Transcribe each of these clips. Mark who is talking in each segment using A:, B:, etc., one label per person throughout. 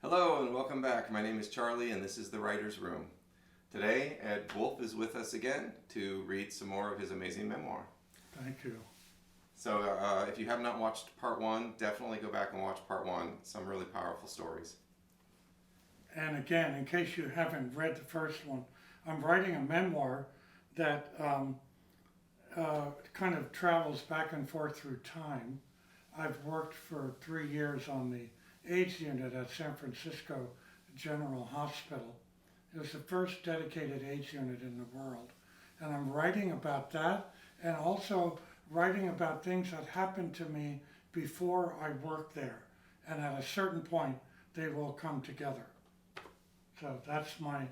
A: Hello and welcome back. My name is Charlie and this is The Writer's Room. Today, Ed Wolf is with us again to read some more of his amazing memoir.
B: Thank you.
A: So if you have not watched part one, definitely go back and watch part one. Some really powerful stories.
B: And again, in case you haven't read the first one, I'm writing a memoir that kind of travels back and forth through time. I've worked for 3 years on the AIDS unit at San Francisco General Hospital. It was the first dedicated AIDS unit in the world. And I'm writing about that and also writing about things that happened to me before I worked there. And at a certain point, they will come together. So that's my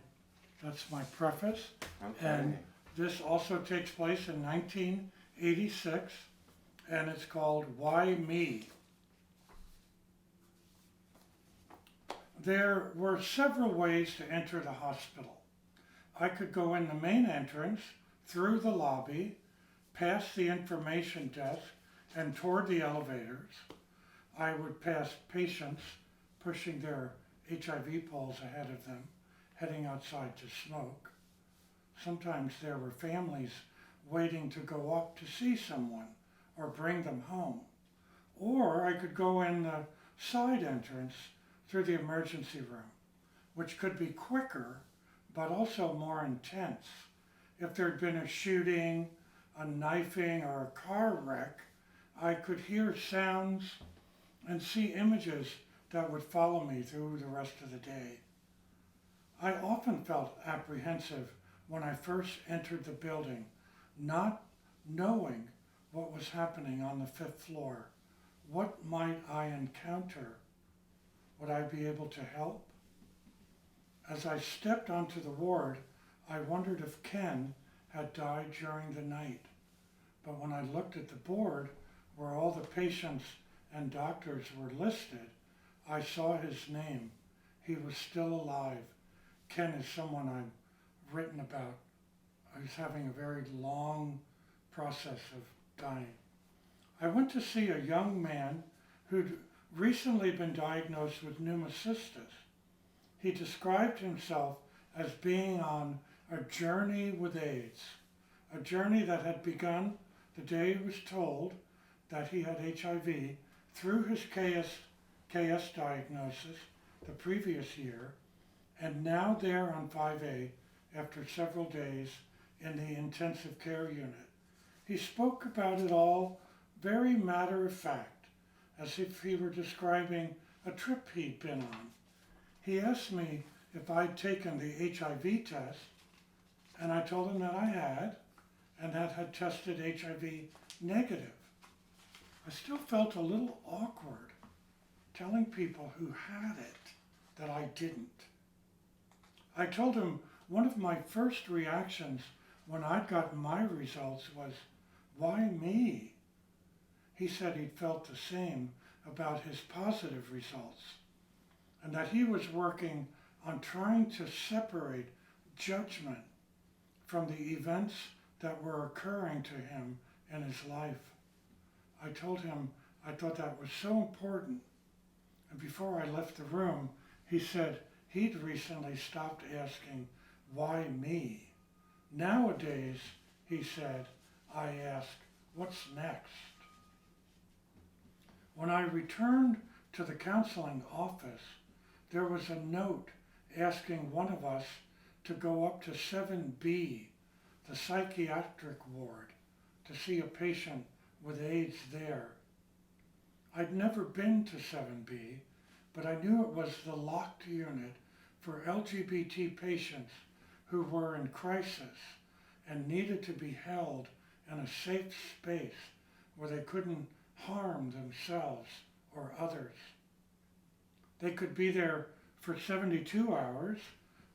B: preface.
A: Okay.
B: And this also takes place in 1986, and it's called Why Me? There were several ways to enter the hospital. I could go in the main entrance, through the lobby, past the information desk, and toward the elevators. I would pass patients pushing their HIV poles ahead of them, heading outside to smoke. Sometimes there were families waiting to go up to see someone or bring them home. Or I could go in the side entrance through the emergency room, which could be quicker, but also more intense. If there'd been a shooting, a knifing, or a car wreck, I could hear sounds and see images that would follow me through the rest of the day. I often felt apprehensive when I first entered the building, not knowing what was happening on the 5th floor. What might I encounter? Would I be able to help? As I stepped onto the ward, I wondered if Ken had died during the night. But when I looked at the board where all the patients and doctors were listed, I saw his name. He was still alive. Ken is someone I've written about. He's having a very long process of dying. I went to see a young man who'd recently been diagnosed with pneumocystis. He described himself as being on a journey with AIDS, a journey that had begun the day he was told that he had HIV through his KS diagnosis the previous year, and now there on 5A after several days in the intensive care unit. He spoke about it all very matter of fact, as if he were describing a trip he'd been on. He asked me if I'd taken the HIV test, and I told him that I had, and that had tested HIV negative. I still felt a little awkward telling people who had it that I didn't. I told him one of my first reactions when I'd gotten my results was, why me? He said he'd felt the same about his positive results, and that he was working on trying to separate judgment from the events that were occurring to him in his life. I told him I thought that was so important, and before I left the room, he said he'd recently stopped asking, why me? Nowadays, he said, I ask, what's next? When I returned to the counseling office, there was a note asking one of us to go up to 7B, the psychiatric ward, to see a patient with AIDS there. I'd never been to 7B, but I knew it was the locked unit for LGBT patients who were in crisis and needed to be held in a safe space where they couldn't harm themselves or others. They could be there for 72 hours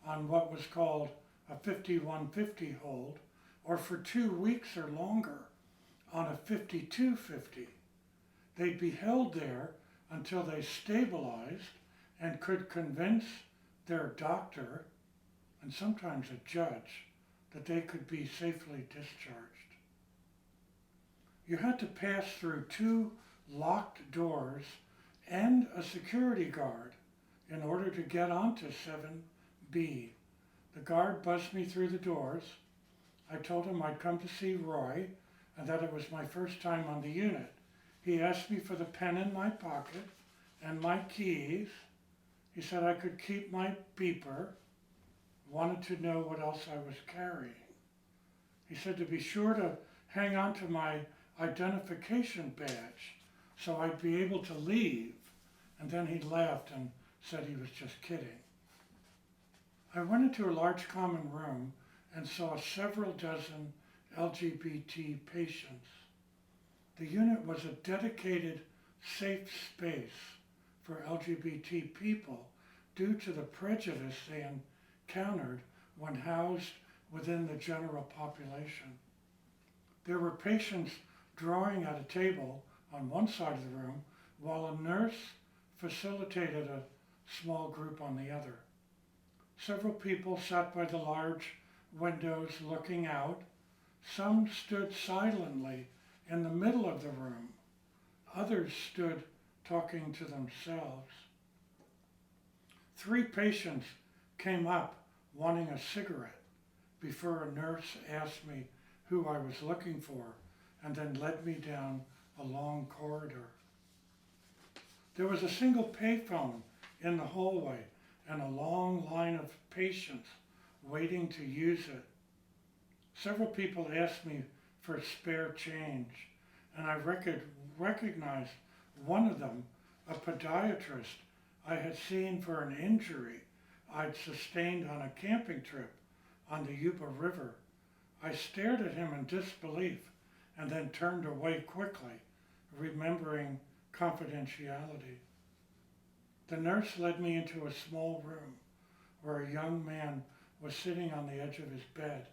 B: on what was called a 5150 hold, or for 2 weeks or longer on a 5250. They'd be held there until they stabilized and could convince their doctor, and sometimes a judge, that they could be safely discharged. You had to pass through 2 locked doors and a security guard in order to get onto 7B. The guard buzzed me through the doors. I told him I'd come to see Roy and that it was my first time on the unit. He asked me for the pen in my pocket and my keys. He said I could keep my beeper, wanted to know what else I was carrying. He said to be sure to hang on to my identification badge so I'd be able to leave. And then he laughed and said he was just kidding. I went into a large common room and saw several dozen LGBT patients. The unit was a dedicated, safe space for LGBT people due to the prejudice they encountered when housed within the general population. There were patients drawing at a table on one side of the room while a nurse facilitated a small group on the other. Several people sat by the large windows looking out. Some stood silently in the middle of the room. Others stood talking to themselves. 3 patients came up wanting a cigarette before a nurse asked me who I was looking for and then led me down a long corridor. There was a single payphone in the hallway and a long line of patients waiting to use it. Several people asked me for spare change, and I recognized one of them, a podiatrist I had seen for an injury I'd sustained on a camping trip on the Yuba River. I stared at him in disbelief and then turned away quickly, remembering confidentiality. The nurse led me into a small room where a young man was sitting on the edge of his bed.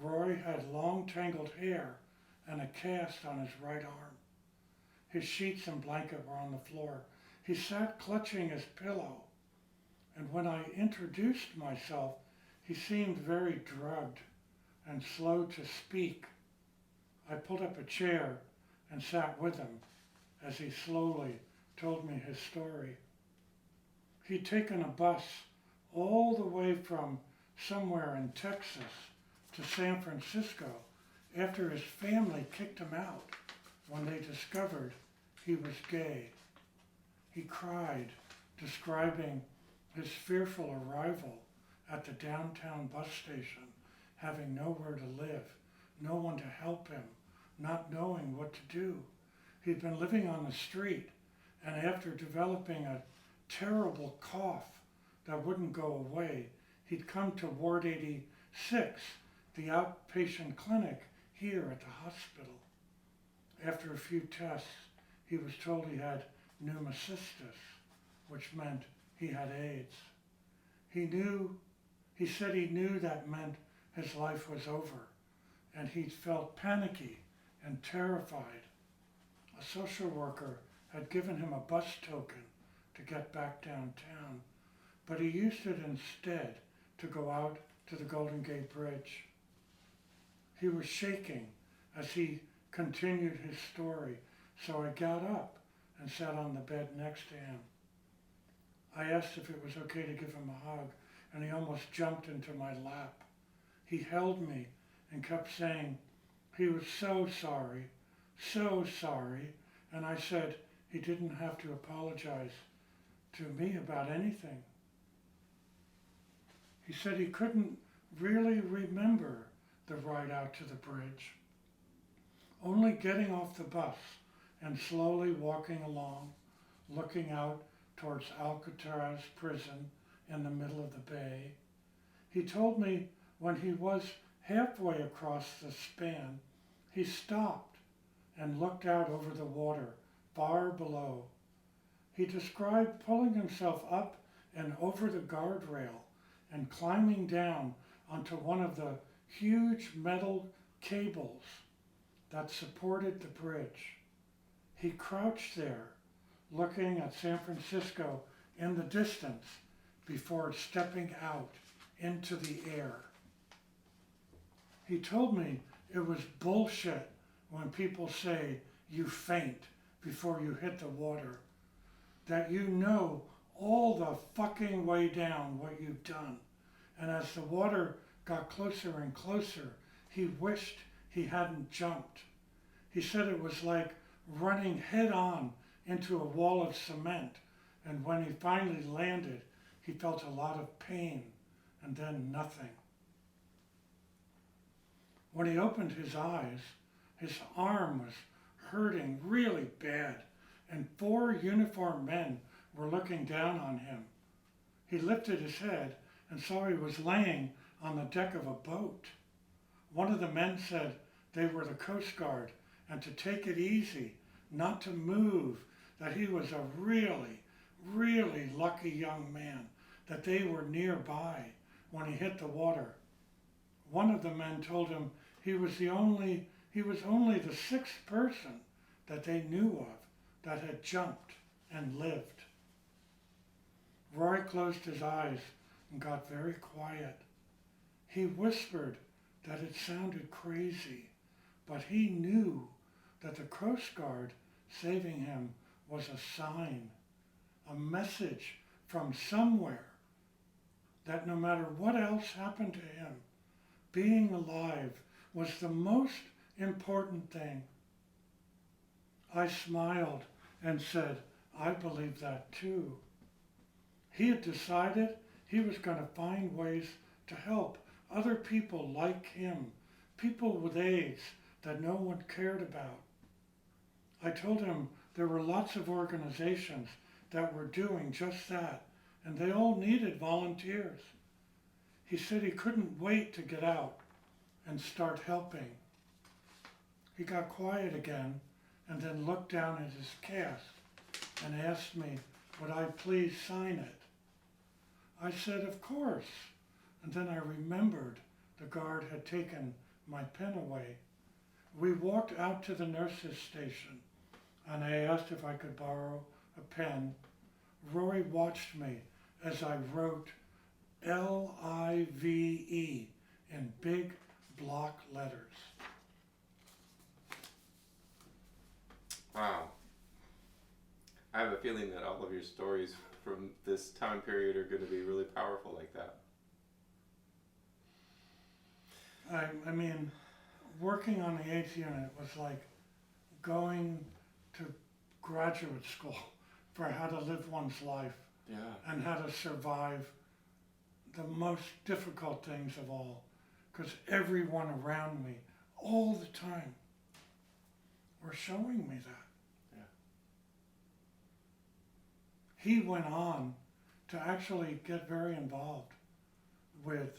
B: Roy had long tangled hair and a cast on his right arm. His sheets and blanket were on the floor. He sat clutching his pillow, and when I introduced myself, he seemed very drugged and slow to speak. I pulled up a chair and sat with him as he slowly told me his story. He'd taken a bus all the way from somewhere in Texas to San Francisco after his family kicked him out when they discovered he was gay. He cried, describing his fearful arrival at the downtown bus station, having nowhere to live, no one to help him, not knowing what to do. He'd been living on the street, and after developing a terrible cough that wouldn't go away, he'd come to Ward 86, the outpatient clinic here at the hospital. After a few tests, he was told he had pneumocystis, which meant he had AIDS. He said he knew that meant his life was over, and he felt panicky and terrified. A social worker had given him a bus token to get back downtown, but he used it instead to go out to the Golden Gate Bridge. He was shaking as he continued his story, so I got up and sat on the bed next to him. I asked if it was okay to give him a hug, and he almost jumped into my lap. He held me and kept saying he was so sorry, and I said he didn't have to apologize to me about anything. He said he couldn't really remember the ride out to the bridge, only getting off the bus and slowly walking along, looking out towards Alcatraz prison in the middle of the bay. He told me when he was halfway across the span, he stopped and looked out over the water far below. He described pulling himself up and over the guardrail and climbing down onto one of the huge metal cables that supported the bridge. He crouched there, looking at San Francisco in the distance before stepping out into the air. He told me it was bullshit when people say you faint before you hit the water, that you know all the fucking way down what you've done. And as the water got closer and closer, he wished he hadn't jumped. He said it was like running head on into a wall of cement. And when he finally landed, he felt a lot of pain and then nothing. When he opened his eyes, his arm was hurting really bad, and 4 uniformed men were looking down on him. He lifted his head and saw he was laying on the deck of a boat. One of the men said they were the Coast Guard and to take it easy, not to move, that he was a really, really lucky young man, that they were nearby when he hit the water. One of the men told him he was only the 6th person that they knew of that had jumped and lived. Roy closed his eyes and got very quiet. He whispered that it sounded crazy, but he knew that the Coast Guard saving him was a sign, a message from somewhere, that no matter what else happened to him, being alive was the most important thing. I smiled and said, I believe that too. He had decided he was going to find ways to help other people like him, people with AIDS that no one cared about. I told him there were lots of organizations that were doing just that, and they all needed volunteers. He said he couldn't wait to get out and start helping. He got quiet again and then looked down at his cast and asked me, would I please sign it? I said, of course. And then I remembered the guard had taken my pen away. We walked out to the nurse's station and I asked if I could borrow a pen. Roy watched me as I wrote LIVE in big block letters.
A: Wow. I have a feeling that all of your stories from this time period are going to be really powerful like that.
B: I mean, working on the AIDS unit was like going to graduate school for how to live one's life and how to survive the most difficult things of all, because everyone around me all the time were showing me that.
A: Yeah.
B: He went on to actually get very involved with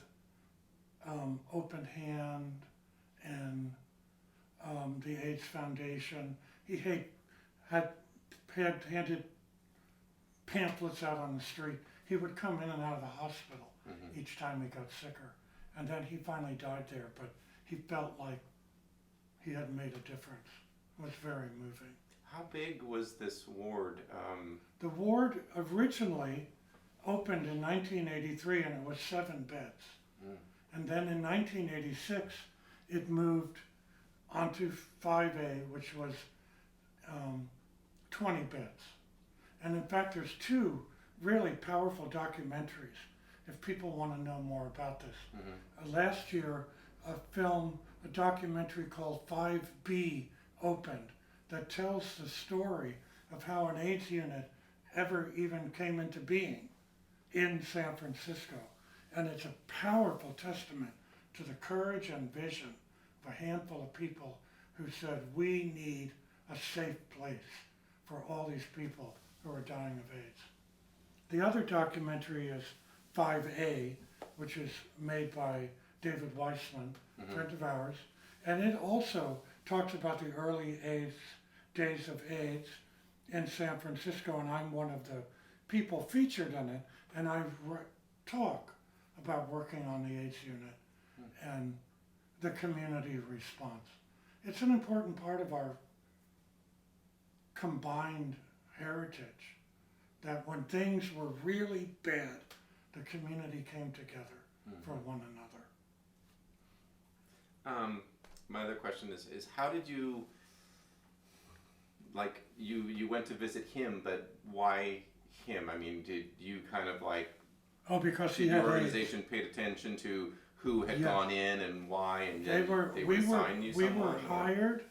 B: Open Hand and the AIDS Foundation. He had handed pamphlets out on the street. He would come in and out of the hospital each time he got sicker. And then he finally died there, but he felt like he had made a difference. It was very moving.
A: How big was this ward?
B: The ward originally opened in 1983 and it was 7 beds. And then in 1986, it moved onto 5A, which was 20 beds. And in fact, there's 2 really powerful documentaries if people want to know more about this. Last year, a documentary called 5B opened that tells the story of how an AIDS unit ever even came into being in San Francisco. And it's a powerful testament to the courage and vision of a handful of people who said, we need a safe place for all these people who are dying of AIDS. The other documentary is 5A, which is made by David Weissman, a friend of ours, and it also talks about the early days of AIDS in San Francisco, and I'm one of the people featured in it, and I talk about working on the AIDS unit and the community response. It's an important part of our combined heritage, that when things were really bad, the community came together for one another.
A: My other question is how did you, like, you went to visit him, but why him? I mean, did you kind of like,
B: Oh, because he
A: did
B: had
A: your
B: AIDS.
A: organization paid attention to who had
B: Yeah.
A: gone in and why, and
B: They
A: then
B: were,
A: they
B: we
A: would
B: were,
A: assign you
B: we
A: someone?
B: were hired,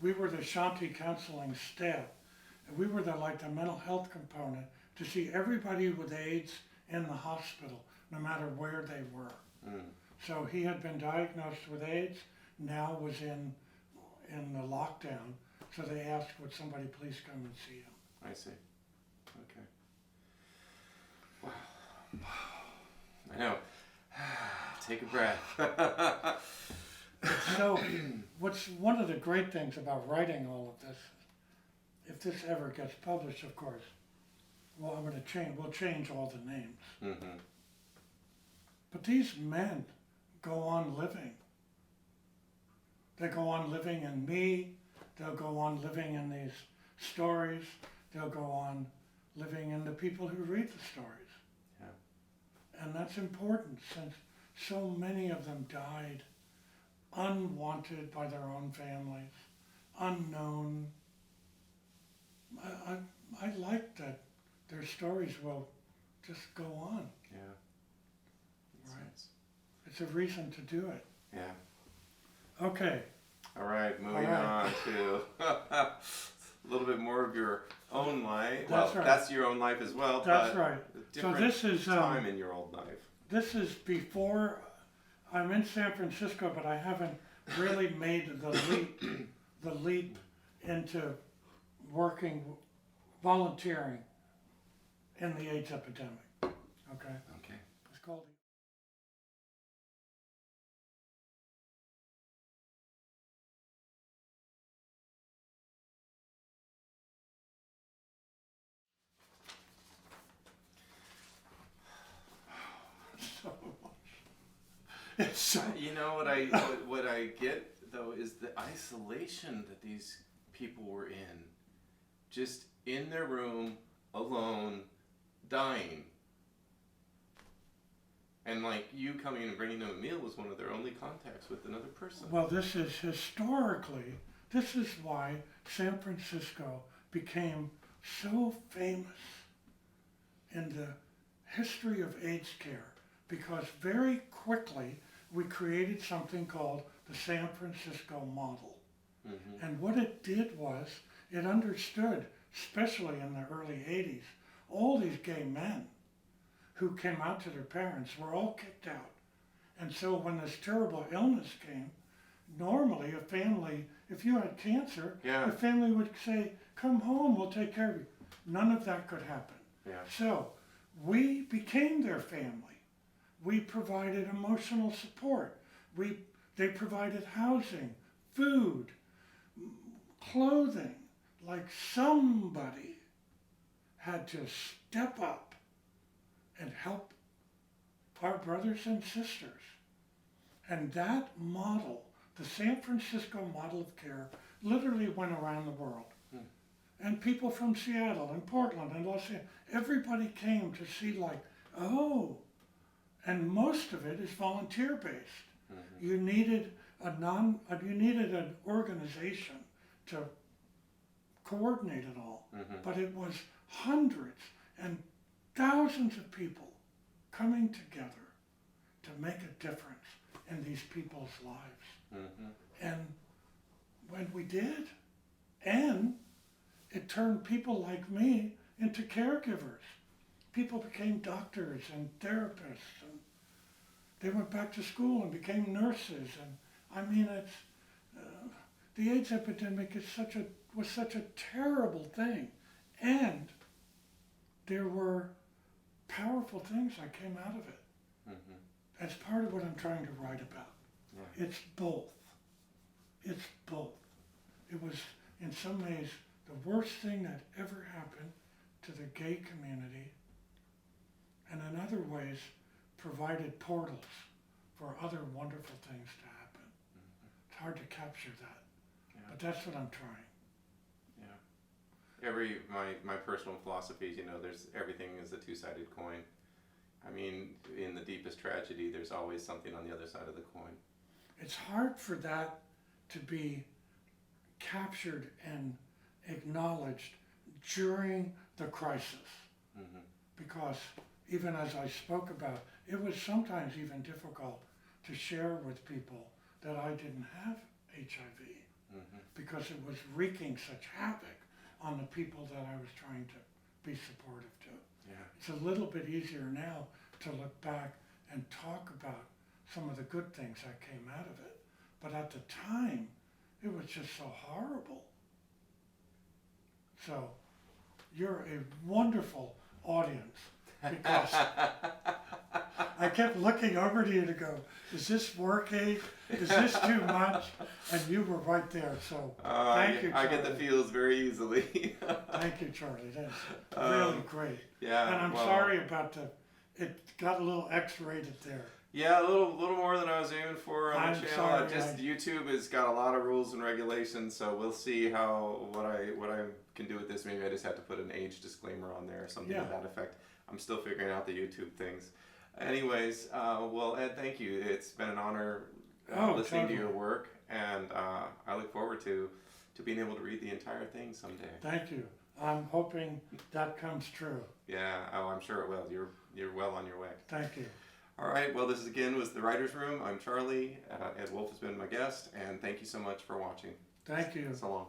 B: we were the Shanti counseling staff. And we were like the mental health component to see everybody with AIDS in the hospital, no matter where they were.
A: Mm,
B: So he had been diagnosed with AIDS, now was in the lockdown. So they asked, would somebody please come and see him?
A: I see. Okay. Wow. I know. Take a breath.
B: So what's one of the great things about writing all of this, if this ever gets published, of course, well, we'll change all the names.
A: Mm-hmm.
B: But these men go on living. They go on living in me. They'll go on living in these stories. They'll go on living in the people who read the stories.
A: Yeah.
B: And that's important since so many of them died unwanted by their own families, unknown. I like that their stories will just go on.
A: Yeah. Makes
B: Right.
A: sense.
B: It's a reason to do it.
A: Yeah.
B: Okay.
A: All right, moving
B: All right.
A: on to a little bit more of your own life.
B: That's
A: well,
B: right.
A: that's your own life as well,
B: That's
A: but
B: right.
A: a
B: So
A: different
B: this is
A: time in your old life.
B: this is before I'm in San Francisco, but I haven't really made the leap into working, volunteering in the AIDS epidemic. Okay,
A: Okay.
B: it's called. So much. It's so.
A: You know what I get though is the isolation that these people were in, just in their room alone, dying. And like you coming in and bringing them a meal was one of their only contacts with another person.
B: Well, this is historically, this is why San Francisco became so famous in the history of AIDS care, because very quickly we created something called the San Francisco model.
A: Mm-hmm.
B: And what it did was it understood, especially in the early 80s, all these gay men who came out to their parents were all kicked out. And so when this terrible illness came, normally a family, if you had cancer,
A: Yeah.
B: the family would say, come home, we'll take care of you. None of that could happen.
A: Yeah.
B: So we became their family. We provided emotional support. They provided housing, food, clothing. Like somebody had to step up and help our brothers and sisters. And that model, the San Francisco model of care, literally went around the world. And people from Seattle and Portland and Los Angeles, everybody came to see like, oh, and most of it is volunteer based.
A: Mm-hmm.
B: You needed you needed an organization to coordinate it all.
A: Mm-hmm.
B: But it was hundreds and thousands of people coming together to make a difference in these people's lives.
A: Mm-hmm.
B: And when we did, and it turned people like me into caregivers. People became doctors and therapists, and they went back to school and became nurses. And I mean, it's the AIDS epidemic was such a terrible thing, and there were powerful things that came out of it.
A: Mm-hmm.
B: That's part of what I'm trying to write about.
A: Yeah.
B: It's both. It's both. It was, in some ways, the worst thing that ever happened to the gay community, and in other ways, provided portals for other wonderful things to happen.
A: Mm-hmm.
B: It's hard to capture that,
A: Yeah.
B: but that's what I'm trying.
A: My personal philosophy is, there's everything is a two-sided coin. I mean, in the deepest tragedy, there's always something on the other side of the coin.
B: It's hard for that to be captured and acknowledged during the crisis.
A: Mhm.
B: Because even as I spoke about, it was sometimes even difficult to share with people that I didn't have HIV
A: Mhm.
B: because it was wreaking such havoc on the people that I was trying to be supportive to.
A: Yeah.
B: It's a little bit easier now to look back and talk about some of the good things that came out of it. But at the time, it was just so horrible. So you're a wonderful audience because I kept looking over to you to go, is this working? Is this too much? And you were right there. So thank you,
A: I
B: Charlie.
A: get the feels very easily.
B: Thank you, Charlie. That's really great.
A: Yeah.
B: And I'm
A: well,
B: sorry about it got a little X-rated there.
A: Yeah, a little more than I was aiming for on the
B: I'm
A: channel.
B: sorry,
A: YouTube has got a lot of rules and regulations, so we'll see what I can do with this. Maybe I just have to put an age disclaimer on there or something to
B: Yeah.
A: that effect. I'm still figuring out the YouTube things. Anyways, well, Ed, thank you. It's been an honor listening to your
B: Totally.
A: work, and I look forward to being able to read the entire thing someday.
B: Thank you. I'm hoping that comes true.
A: Yeah, oh, I'm sure it will. You're well on your way.
B: Thank you.
A: All right, well, this again was The Writer's Room. I'm Charlie. Ed Wolf has been my guest, and thank you so much for watching.
B: Thank you.
A: So long.